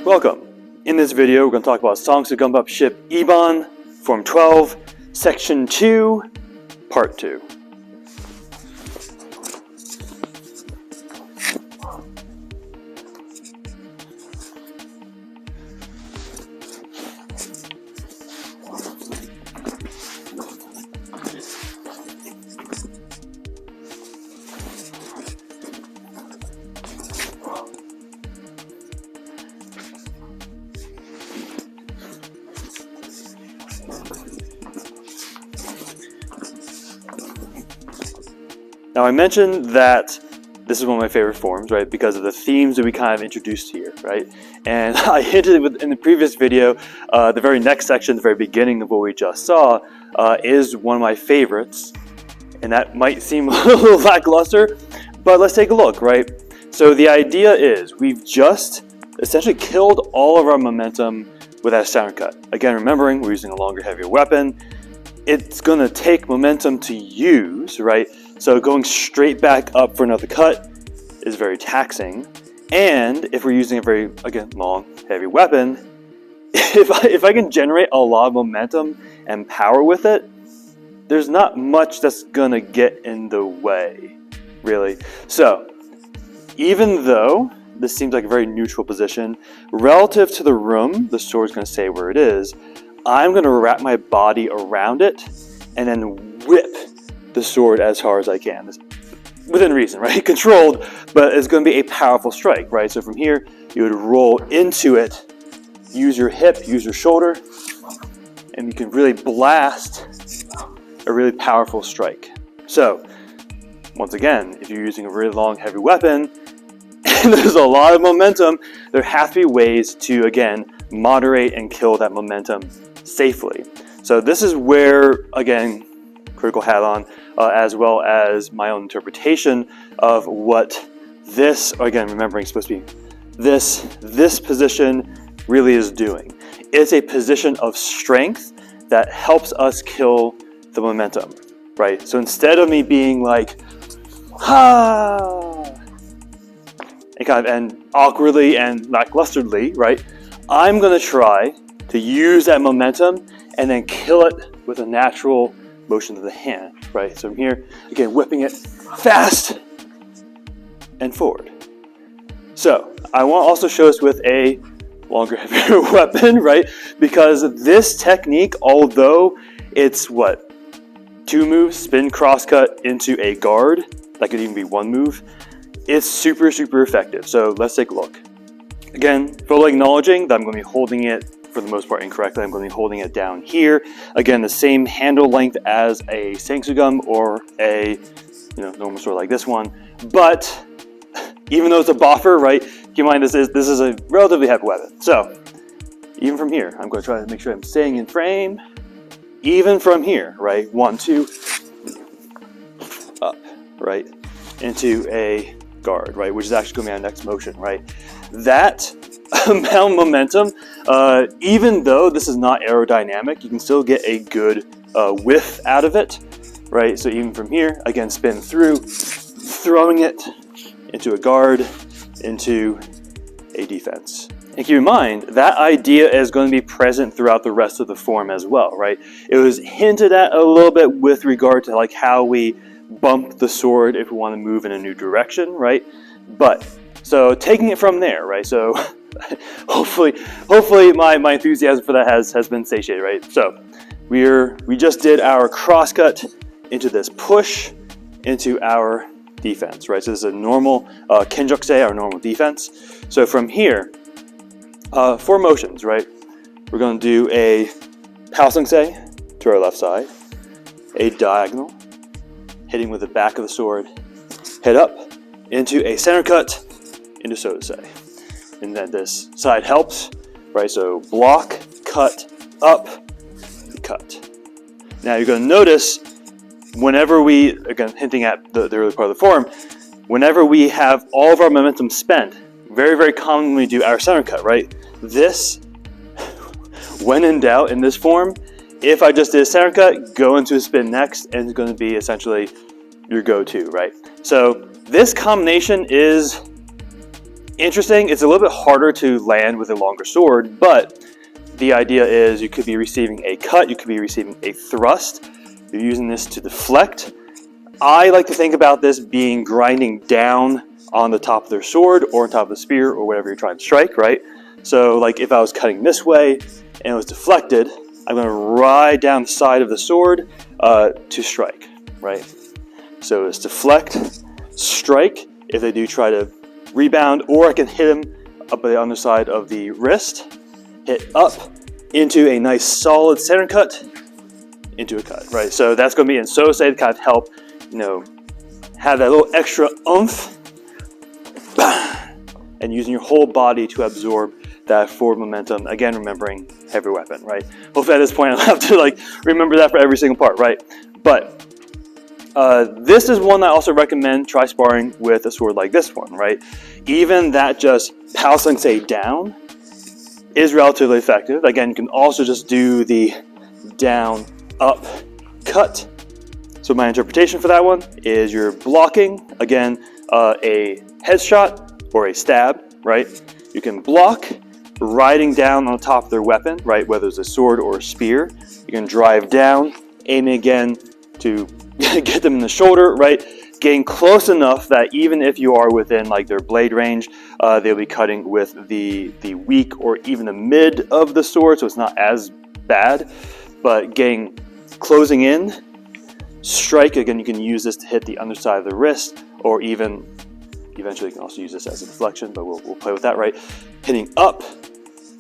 Welcome. In this video, we're going to talk about Ssangsu Geombup ship Iban, Form 12, Section 2, Part 2. Now I mentioned that this is one of my favorite forms, right, because of the themes that we kind of introduced here, right? And I hinted in the previous video, the very next section, the very beginning of what we just saw, is one of my favorites. And that might seem a little lackluster, but let's take a look, right? So the idea is we've just essentially killed all of our momentum with that center cut. Again, remembering we're using a longer, heavier weapon. It's going to take momentum to use, right? So going straight back up for another cut is very taxing. And if we're using a very, again, long, heavy weapon, if I can generate a lot of momentum and power with it, there's not much that's gonna get in the way, really. So even though this seems like a very neutral position, relative to the room, the sword's gonna stay where it is, I'm gonna wrap my body around it and then whip the sword as hard as I can. Within reason, right? Controlled, but it's going to be a powerful strike, right? So from here, you would roll into it, use your hip, use your shoulder, and you can really blast a really powerful strike. So, once again, if you're using a really long, heavy weapon, and there's a lot of momentum, there have to be ways to, again, moderate and kill that momentum safely. So this is where, again, critical hat on, as well as my own interpretation of what this, again, remembering it's supposed to be this position really is doing. It's a position of strength that helps us kill the momentum, right? So instead of me being like, ha, and awkwardly and lacklusterly, right? I'm gonna try to use that momentum and then kill it with a natural motion of the hand, right? So I'm here, again, whipping it fast and forward. So I want to also show us with a longer, heavier weapon, right? Because this technique, although it's what, 2 moves, spin, cross cut into a guard, that could even be 1 move, it's super, super effective. So let's take a look. Again, fully acknowledging that I'm going to be holding it for the most part incorrectly. I'm going to be holding it down here. Again, the same handle length as a Ssangsu Gum or a normal sword like this one. But even though it's a boffer, right? Keep in mind this is a relatively heavy weapon. So even from here, I'm going to try to make sure I'm staying in frame. Even from here, right? 1, 2, up, right? Into a guard, right? Which is actually going to be our next motion, right? That amount of momentum, even though this is not aerodynamic, you can still get a good whiff out of it, right? So even from here, again, spin through, throwing it into a guard, into a defense. And keep in mind, that idea is going to be present throughout the rest of the form as well, right? It was hinted at a little bit with regard to like how we bump the sword if we want to move in a new direction, right? But so taking it from there, right? So hopefully my enthusiasm for that has been satiated, right? So we just did our cross cut into this push into our defense, right? So this is a normal kenjokse, our normal defense. So from here, 4 motions, right? We're going to do a palsungse to our left side, a diagonal, hitting with the back of the sword, head up into a center cut into sotose. And then this side helps, right? So block, cut, up, cut. Now you're going to notice whenever we, again hinting at the early part of the form, whenever we have all of our momentum spent, very, very commonly we do our center cut, right? This, when in doubt in this form, if I just did a center cut, go into a spin next, and it's going to be essentially your go-to, right? So this combination is interesting. It's a little bit harder to land with a longer sword, but the idea is you could be receiving a cut, you could be receiving a thrust. You're using this to deflect. I like to think about this being grinding down on the top of their sword or on top of the spear or whatever you're trying to strike, right? So like if I was cutting this way and it was deflected, I'm going to ride down the side of the sword to strike, right? So it's deflect, strike if they do try to rebound, or I can hit them up the underside of the wrist, hit up into a nice solid center cut, into a cut, right? So that's going to be in Sosei to kind of help, you know, have that little extra oomph, and using your whole body to absorb that forward momentum. Again, remembering heavy weapon, right? Hopefully at this point I'll have to like remember that for every single part, right? But this is one I also recommend try sparring with a sword like this one, right? Even that just Pao Sensei down is relatively effective. Again, you can also just do the down, up, cut. So my interpretation for that one is you're blocking, again, a headshot or a stab, right? You can block riding down on top of their weapon, right? Whether it's a sword or a spear. You can drive down, aiming again to get them in the shoulder, right? Getting close enough that even if you are within like their blade range, they'll be cutting with the weak or even the mid of the sword, so it's not as bad. But getting closing in, strike, again, you can use this to hit the underside of the wrist, or even eventually you can also use this as a deflection, but we'll play with that, right? Hitting up,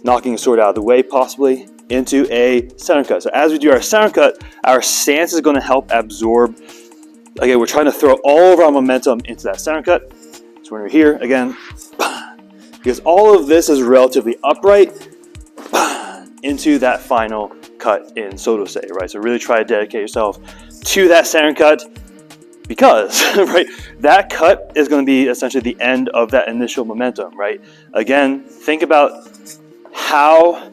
knocking a sword out of the way, possibly, into a center cut. So as we do our center cut, our stance is going to help absorb. Again, we're trying to throw all of our momentum into that center cut. So when we're here, again, because all of this is relatively upright, into that final cut in Sotosei, right? So really try to dedicate yourself to that center cut, because, right, that cut is going to be essentially the end of that initial momentum, right? Again, think about how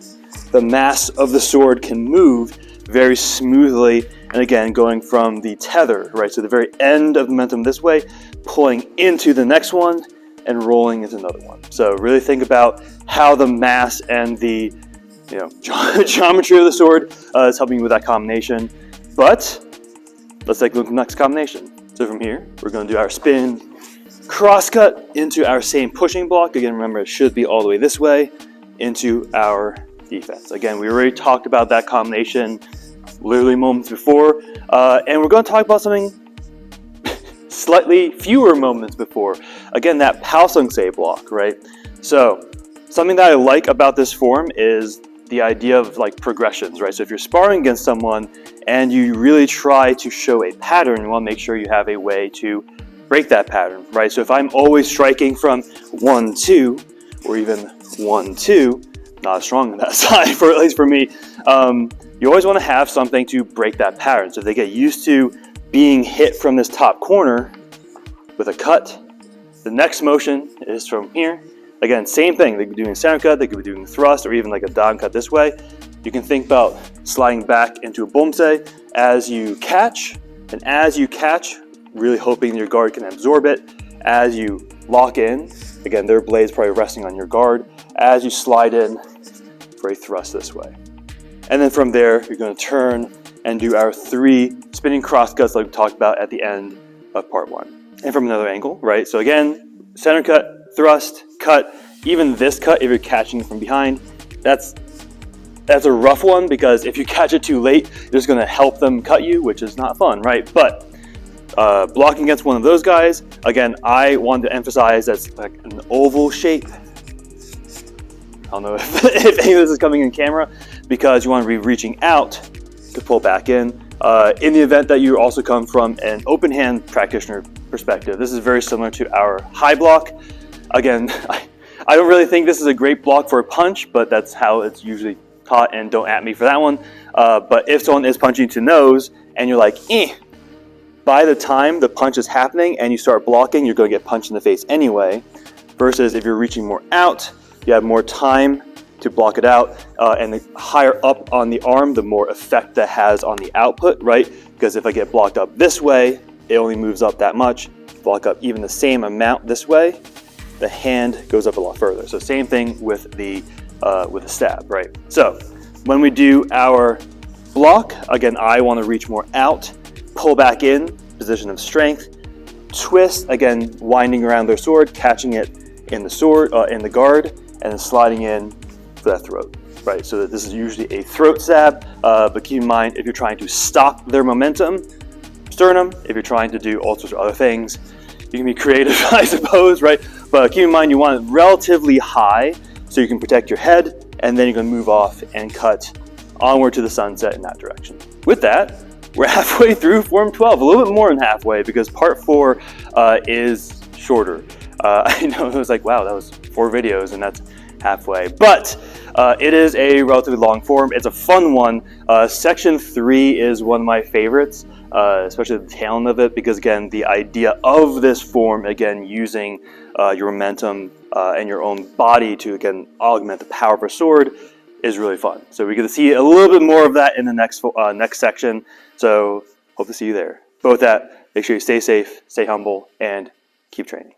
the mass of the sword can move very smoothly, and again, going from the tether, right, so the very end of the momentum this way, pulling into the next one, and rolling into another one. So really think about how the mass and the, you know, geometry of the sword is helping you with that combination. But let's take a look at the next combination. So from here, we're going to do our spin, cross cut into our same pushing block. Again, remember, it should be all the way this way into our defense. Again, we already talked about that combination literally moments before, and we're going to talk about something slightly fewer moments before. Again, that Pao Sensei block, right? So something that I like about this form is the idea of like progressions, right? So if you're sparring against someone and you really try to show a pattern, you want to make sure you have a way to break that pattern, right? So if I'm always striking from 1-2 or even 1-2, not strong on that side, for at least for me, you always want to have something to break that pattern. So if they get used to being hit from this top corner with a cut, the next motion is from here. Again, same thing. They could be doing a center cut, they could be doing a thrust, or even like a down cut this way. You can think about sliding back into a bomsei as you catch, and as you catch, really hoping your guard can absorb it. As you lock in, again, their blade's probably resting on your guard, as you slide in for a thrust this way. And then from there, you're going to turn and do our 3 spinning cross cuts like we talked about at the end of part 1. And from another angle, right? So again, center cut, thrust, cut, even this cut, if you're catching it from behind, that's a rough one, because if you catch it too late, you're just going to help them cut you, which is not fun, right? But blocking against one of those guys, again, I wanted to emphasize that's like an oval shape. I don't know if any of this is coming in camera, because you want to be reaching out to pull back in. In the event that you also come from an open hand practitioner perspective, this is very similar to our high block. Again, I don't really think this is a great block for a punch, but that's how it's usually taught, and don't at me for that one. But if someone is punching to nose and you're like, by the time the punch is happening and you start blocking, you're going to get punched in the face anyway. Versus if you're reaching more out, you have more time to block it out, and the higher up on the arm, the more effect that has on the output, right? Because if I get blocked up this way, it only moves up that much. Block up even the same amount this way, the hand goes up a lot further. So same thing with the stab, right? So when we do our block, again, I want to reach more out, pull back in, position of strength, twist, again, winding around their sword, catching it in the sword, in the guard, and then sliding in for that throat, right? So that this is usually a throat stab, but keep in mind, if you're trying to stop their momentum, sternum. If you're trying to do all sorts of other things, you can be creative, I suppose, right? But keep in mind, you want it relatively high so you can protect your head, and then you can move off and cut onward to the sunset in that direction. With that, we're halfway through Form 12, a little bit more than halfway, because Part 4 is shorter. I know it was like, wow, that was 4 videos, and that's halfway. But it is a relatively long form. It's a fun one. Section 3 is one of my favorites, especially the tail end of it, because again, the idea of this form, again, using your momentum and your own body to, again, augment the power of a sword is really fun. So we're going to see a little bit more of that in the next section. So hope to see you there. But with that, make sure you stay safe, stay humble, and keep training.